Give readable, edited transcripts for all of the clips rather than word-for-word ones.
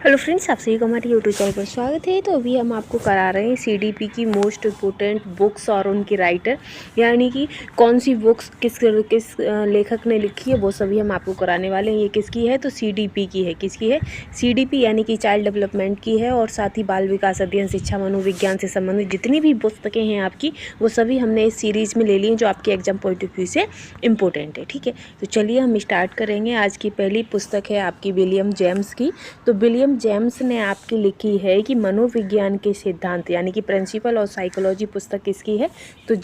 Hello friends, आप सभी को हमारे यूट्यूब चैनल पर स्वागत है। तो अभी हम आपको करा रहे हैं सीडीपी की मोस्ट इम्पोर्टेंट बुक्स और उनकी राइटर, यानी कि कौन सी बुक्स किस लेखक ने लिखी है वो सभी हम आपको कराने वाले हैं। ये किसकी है? तो सीडीपी की है। किसकी है? सीडीपी यानी कि चाइल्ड डेवलपमेंट की है। और साथ ही बाल विकास अध्ययन, शिक्षा, मनोविज्ञान से संबंधित जितनी भी पुस्तकें हैं आपकी, वो सभी हमने इस सीरीज़ में ले ली हैं जो आपके एग्जाम पॉइंट ऑफ व्यू से इम्पोर्टेंट है। ठीक है, तो चलिए हम स्टार्ट करेंगे। आज की पहली पुस्तक है आपकी विलियम जेम्स की। तो विलियम जेम्स ने आपकी लिखी है कि मनोविज्ञान के सिद्धांत, यानी कि प्रिंसिपल ऑफ साइकोलॉजी पुस्तक किसकी है? तो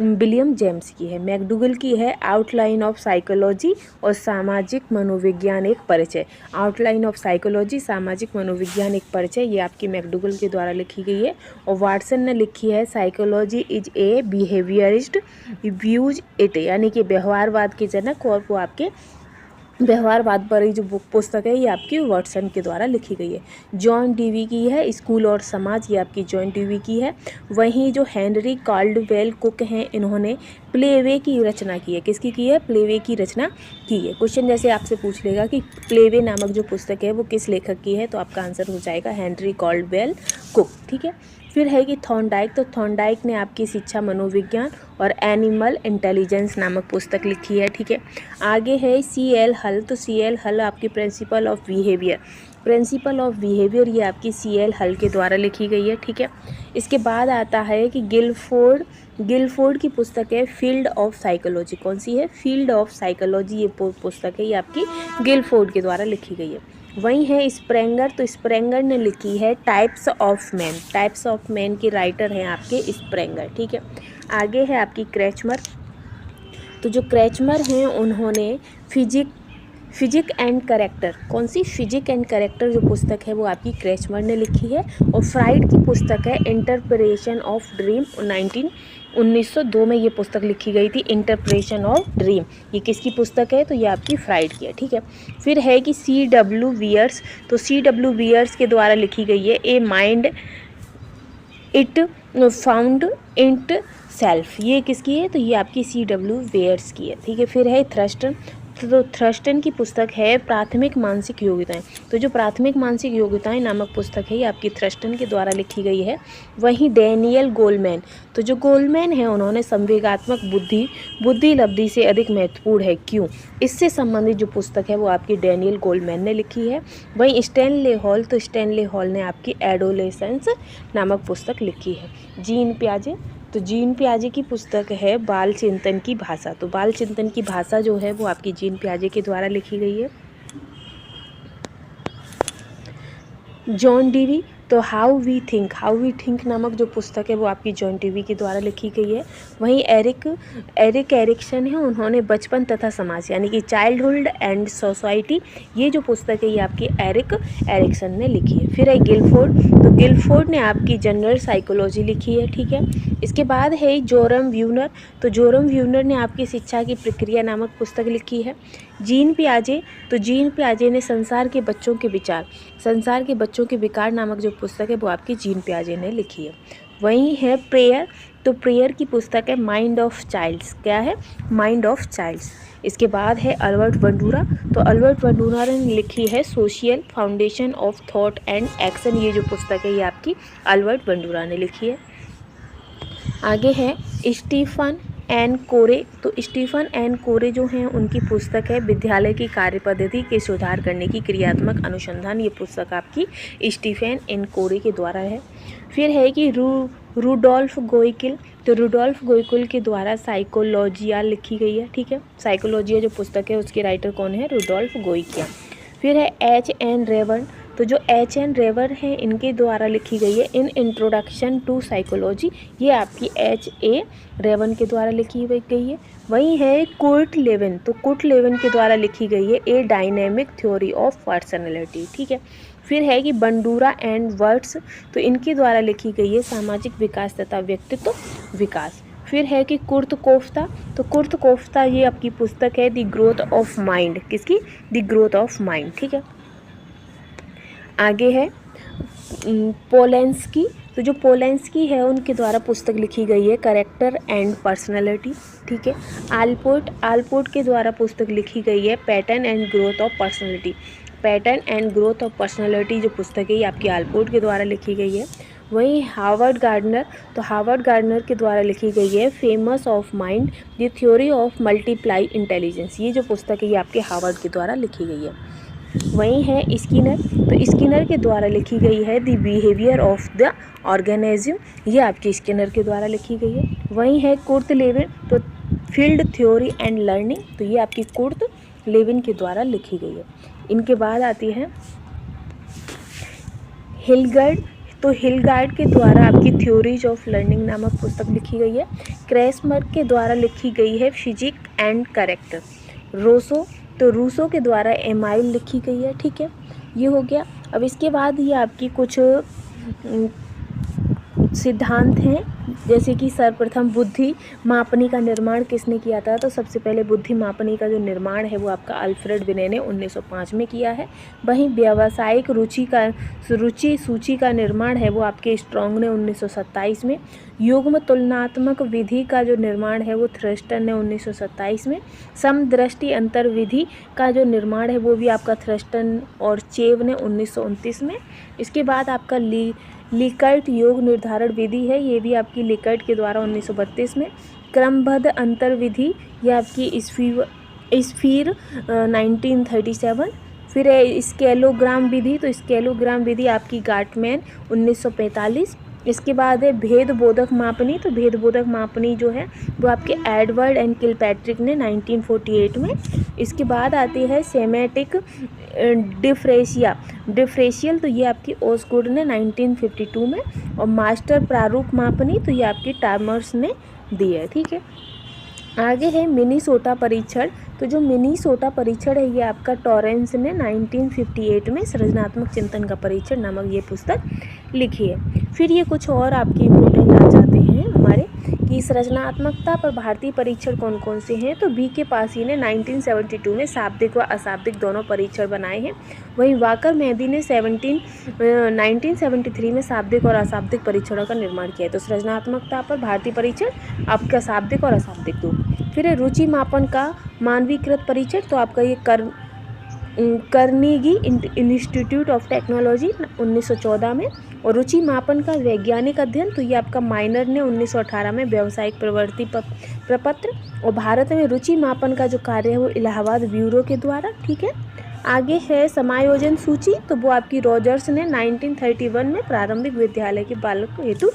विलियम जेम्स की है। मैकडूगल की है आउटलाइन ऑफ साइकोलॉजी और सामाजिक मनोविज्ञान एक परिचय। आउटलाइन ऑफ साइकोलॉजी, सामाजिक मनोविज्ञान एक परिचय, ये आपकी मैकडूगल के द्वारा लिखी गई है। और वाटसन ने लिखी है psychology is a behaviourist views it, यानी कि व्यवहारवाद के जनक, और वो आपके व्यवहारवाद पर जो बुक पुस्तक है ये आपकी वाटसन के द्वारा लिखी गई है। जॉन डीवी की है स्कूल और समाज, ये आपकी जॉन डीवी की है। वहीं जो हेनरी काल्डवेल कुक हैं, इन्होंने प्लेवे की रचना की है। किसकी की है? प्लेवे की रचना की है। क्वेश्चन जैसे आपसे पूछ लेगा कि प्लेवे नामक जो पुस्तक है वो किस लेखक की है, तो आपका आंसर हो जाएगा हेनरी काल्डवेल कुक। ठीक है, फिर है कि थॉर्नडाइक। तो थॉर्नडाइक ने आपकी शिक्षा, मनोविज्ञान और एनिमल इंटेलिजेंस नामक पुस्तक लिखी है। ठीक है, आगे है सी.एल. हल। तो सी.एल. हल आपकी principle of behaviour, principle of behaviour ये आपकी सी.एल. हल के द्वारा लिखी गई है। ठीक है, इसके बाद आता है कि गिलफोर्ड की पुस्तक है फील्ड ऑफ साइकोलॉजी। कौन सी है? फील्ड ऑफ साइकोलॉजी ये पुस्तक है, ये आपकी गिलफोर्ड के द्वारा लिखी गई है। वहीं है स्प्रेंगर। तो स्प्रेंगर ने लिखी है types of man. Types of man की राइटर हैं आपके स्प्रेंगर। ठीक है, आगे है आपकी क्रैचमर। तो जो क्रैचमर हैं उन्होंने फिजिक एंड कैरेक्टर, कौन सी? फिजिक एंड कैरेक्टर जो पुस्तक है वो आपकी क्रैचमर ने लिखी है। और फ्राइड की पुस्तक है इंटरप्रिटेशन ऑफ ड्रीम। 1902 में ये पुस्तक लिखी गई थी, इंटरप्रिटेशन ऑफ ड्रीम। ये किसकी पुस्तक है? तो ये आपकी फ्राइड की है। ठीक है, फिर है कि C.W. वियर्स। तो C.W. वियर्स के द्वारा लिखी गई है a mind it found it self. ये किसकी है? तो ये आपकी C.W. वियर्स की है। ठीक है, फिर है थ्रस्टन। तो थ्रस्टन की पुस्तक है प्राथमिक मानसिक योग्यताएं। तो जो प्राथमिक मानसिक योग्यताएं नामक पुस्तक है ये आपकी थ्रस्टन के द्वारा लिखी गई है। वहीं डैनियल गोलमैन। तो जो गोलमैन है उन्होंने संवेगात्मक बुद्धि लब्धि से अधिक महत्वपूर्ण है क्यों, इससे संबंधित जो पुस्तक है वो आपकी डैनियल गोलमैन ने लिखी है। वहीं स्टैनले हॉल। तो स्टैनले हॉल ने आपकी एडोलेसेंस नामक पुस्तक लिखी है। जीन पियाजे। तो जीन पियाजे की पुस्तक है बाल चिंतन की भाषा। तो बाल चिंतन की भाषा जो है वो आपकी जीन पियाजे के द्वारा लिखी गई है। John Dewey. तो हाउ वी थिंक नामक जो पुस्तक है वो आपकी जॉन डीवी के द्वारा लिखी गई है। वहीं एरिक एरिक्सन है, उन्होंने बचपन तथा समाज, यानी कि चाइल्डहुड एंड सोसाइटी, ये जो पुस्तक है ये आपकी एरिक एरिक्सन ने लिखी है। फिर है गिलफोर्ड। तो गिलफोर्ड ने आपकी जनरल साइकोलॉजी लिखी है। ठीक है, इसके बाद है जोरम व्यूनर। तो जोरम व्यूनर ने आपकी शिक्षा की प्रक्रिया नामक पुस्तक लिखी है। जीन पियाजे। तो जीन पियाजे ने संसार के बच्चों के विकार नामक जो पुस्तक है वो आपकी जीन पियाजे ने लिखी है। वहीं है प्रेयर। तो प्रेयर की पुस्तक है माइंड ऑफ चाइल्ड्स। क्या है? Mind of childs. इसके बाद है अल्बर्ट बंडूरा। तो अल्बर्ट बंडूरा ने लिखी है social foundation of thought and action. ये जो पुस्तक है ये आपकी अल्बर्ट बंडूरा ने लिखी है। आगे है स्टीफन एन कोरे। तो स्टीफन एन कोरे जो हैं उनकी पुस्तक है विद्यालय की कार्यपद्धति के सुधार करने की क्रियात्मक अनुसंधान। ये पुस्तक आपकी स्टीफन एन कोरे के द्वारा है। फिर है कि रूडोल्फ गोइकिल। तो रूडोल्फ गोइकिल के द्वारा साइकोलॉजिया लिखी गई है। ठीक है, साइकोलॉजिया जो पुस्तक है उसके राइटर कौन है? रूडोल्फ गोइकिया। फिर है H.N. रेवन। तो जो H.N. रेवर हैं इनके द्वारा लिखी गई है इन इंट्रोडक्शन टू साइकोलॉजी। ये आपकी H.A. रेवन के द्वारा लिखी गई है। वहीं है कुर्ट लेविन। तो कुर्ट लेविन के द्वारा लिखी गई है ए डायनेमिक थ्योरी ऑफ पर्सनैलिटी। ठीक है, फिर है कि बंडूरा एंड वर्ड्स। तो इनके द्वारा लिखी गई है सामाजिक विकास तथा व्यक्तित्व विकास। फिर है कि कुर्त कोफ्ता। तो कुर्त कोफ्ता ये आपकी पुस्तक है द ग्रोथ ऑफ माइंड। किसकी? The growth of mind. ठीक है, आगे है पोलेंस्की। तो जो पोलेंस्की है उनके द्वारा पुस्तक लिखी गई है कैरेक्टर एंड पर्सनैलिटी। ठीक है, आलपोर्ट के द्वारा पुस्तक लिखी गई है pattern and growth of personality. Pattern and growth of personality जो पुस्तक है ये आपकी आलपोर्ट के द्वारा लिखी गई है। वहीं हार्वर्ड गार्डनर, तो हार्वर्ड गार्डनर के द्वारा लिखी गई है famous of mind the theory of multiply intelligence. ये जो पुस्तक है ये आपके हार्वर्ड के द्वारा लिखी गई है। वहीं है स्किनर, तो स्किनर के द्वारा लिखी गई है the behaviour of the organism. ये आपकी स्किनर के द्वारा लिखी गई है। वहीं है कुर्ट लेविन, तो फील्ड थ्योरी एंड लर्निंग, तो ये आपकी कुर्ट लेविन के द्वारा लिखी गई है। इनके बाद आती है हिलगार्ड, तो हिलगार्ड के द्वारा आपकी थ्योरीज ऑफ लर्निंग नामक पुस्तक लिखी गई है। क्रेसमर के द्वारा लिखी गई है फिजिक एंड कैरेक्टर। रोसो, तो रूसो के द्वारा एमाइल लिखी गई है। ठीक है, ये हो गया। अब इसके बाद ये आपकी कुछ सिद्धांत हैं, जैसे कि सर्वप्रथम बुद्धि मापनी का निर्माण किसने किया था। तो सबसे पहले बुद्धि मापनी का जो निर्माण है वो आपका अल्फ्रेड बिने ने 1905 में किया है। वहीं व्यावसायिक रुचि सूची का निर्माण है वो आपके स्ट्रॉन्ग ने 1927 में। युग्म तुलनात्मक विधि का जो निर्माण है वो थ्रस्टन ने 1927 में। समदृष्टि अंतर विधि का जो निर्माण है वो भी आपका थ्रस्टन और चेव ने 1929 में। इसके बाद आपका लिकर्ट योग निर्धारण विधि है, ये भी आपकी लिकर्ट के द्वारा 1932 में। क्रमबद्ध अंतर विधि ये आपकी स्फीर 1937। फिर है स्केलोग्राम विधि, तो स्केलोग्राम विधि आपकी गार्टमैन 1945। इसके बाद है भेदबोधक मापनी, तो भेदबोधक मापनी जो है वो आपके एडवर्ड एंड किलपैट्रिक ने 1948 में। इसके बाद आती है सेमेटिक डिफ्रेशियल, तो ये आपकी ओस्गुड ने 1952 में। और मास्टर प्रारूप मापनी, तो ये आपकी टार्मर्स ने दी है। ठीक है, आगे है मिनीसोटा परीक्षण, तो जो मिनीसोटा परीक्षण है ये आपका टॉरेंस ने 1958 में सृजनात्मक चिंतन का परीक्षण नामक ये पुस्तक लिखी है। फिर ये कुछ और आपके इम्पोर्टेंट आ जाते हैं हमारे कि सृजनात्मकता पर भारतीय परीक्षण कौन कौन से हैं। तो बी के पासी ने 1972 में शाब्दिक व अशाब्दिक दोनों परीक्षण बनाए हैं। वहीं वाकर मेहदी ने 1973 में शाब्दिक और अशाब्दिक परीक्षणों का निर्माण किया है। तो सृजनात्मकता पर भारतीय परीक्षण आपका शाब्दिक और अशाब्दिक दो। फिर है रुचि मापन का मानवीकृत परीक्षण, तो आपका ये कार्नेगी इंस्टीट्यूट ऑफ टेक्नोलॉजी 1914 में। और रुचि मापन का वैज्ञानिक अध्ययन, तो ये आपका माइनर ने 1918 में व्यावसायिक प्रवृत्ति प्रपत्र। और भारत में रुचि मापन का जो कार्य है वो इलाहाबाद ब्यूरो के द्वारा। ठीक है, आगे है समायोजन सूची, तो वो आपकी रॉजर्स ने 1931 में प्रारंभिक विद्यालय के बालक हेतु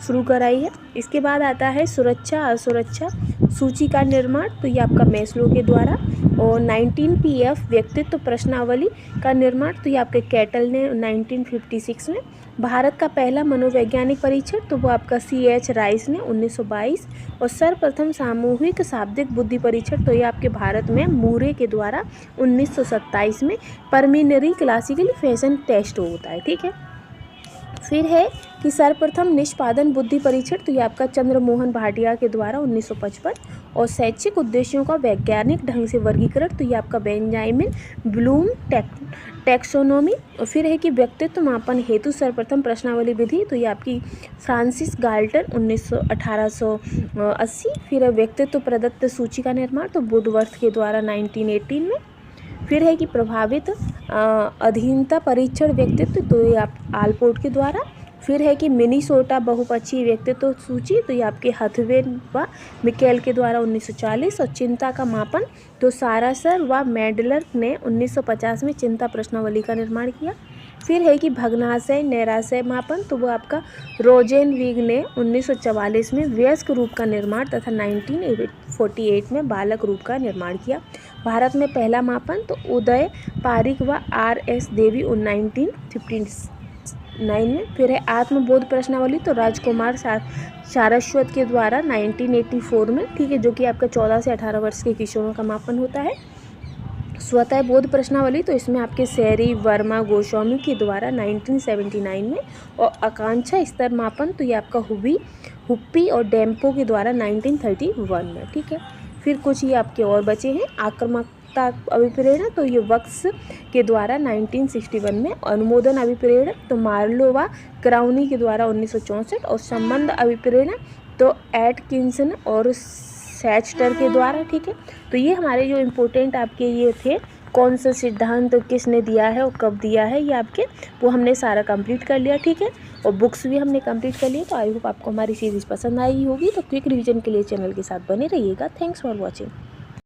शुरू कराई है। इसके बाद आता है सुरक्षा असुरक्षा सूची का निर्माण, तो ये आपका मैस्लो के द्वारा। और 19 PF व्यक्तित्व प्रश्नावली का निर्माण, तो ये आपके कैटल ने 1956 में। भारत का पहला मनोवैज्ञानिक परीक्षण, तो वो आपका CH राइस ने 1922। और सर्वप्रथम सामूहिक शाब्दिक बुद्धि परीक्षण, तो ये आपके भारत में मूरे के द्वारा 1927 में प्रीलिमिनरी क्लासिफिकेशन टेस्ट होता है। ठीक है, फिर है कि सर्वप्रथम निष्पादन बुद्धि परीक्षण, तो ये आपका चंद्रमोहन भाटिया के द्वारा 1955। और शैक्षिक उद्देश्यों का वैज्ञानिक ढंग से वर्गीकरण, तो ये आपका बेंजामिन ब्लूम टैक्सोनॉमी। और फिर है कि व्यक्तित्व मापन हेतु सर्वप्रथम प्रश्नावली विधि, तो ये आपकी फ्रांसिस गाल्टर 1880। फिर है व्यक्तित्व प्रदत्त सूची का निर्माण, तो वुडवर्थ के द्वारा 1918 में। फिर है कि प्रभावित अधीनता परीक्षण व्यक्तित्व, तो ये आप आलपोर्ट के द्वारा। फिर है कि मिनीसोटा बहुपक्षीय व्यक्तित्व सूची, तो ये आपके हथवे व मिकेल के द्वारा 1940। और चिंता का मापन, तो सारासर व मेडलर ने 1950 में चिंता प्रश्नावली का निर्माण किया। फिर है कि भग्नाशय नैराशय मापन, तो वो आपका रोजेनविग ने 1944 में वयस्क रूप का निर्माण तथा 1948 में बालक रूप का निर्माण किया। भारत में पहला मापन, तो उदय पारिक व RS देवी 1959 में। फिर है आत्मबोध प्रश्नावली, तो राजकुमार सारस्वत के द्वारा 1984 में। ठीक है, जो कि आपका 14 से 18 वर्ष के किशोरों का मापन होता है। स्वतः बोध प्रश्नावली, तो इसमें आपके सैरी वर्मा गोस्वामी के द्वारा 1979 में। और आकांक्षा स्तर मापन, तो ये आपका हुप्पी और डेम्पो के द्वारा 1931 में। ठीक है, फिर कुछ ये आपके और बचे हैं। आक्रामकता अभिप्रेरण, तो ये वक्स के द्वारा 1961 में। अनुमोदन अभिप्रेरण, तो मार्लो व क्राउनी के द्वारा 1964। और संबंध अभिप्रेरण, तो एटकिंसन और सैचटर के द्वारा। ठीक है, तो ये हमारे जो इम्पोर्टेंट आपके ये थे कौन सा सिद्धांत किसने दिया है और कब दिया है, ये आपके वो हमने सारा कंप्लीट कर लिया, ठीक है। और बुक्स भी हमने कंप्लीट कर ली। तो आई होप आपको हमारी सीरीज़ पसंद आई होगी। तो क्विक रिवीजन के लिए चैनल के साथ बने रहिएगा। Thanks for watching.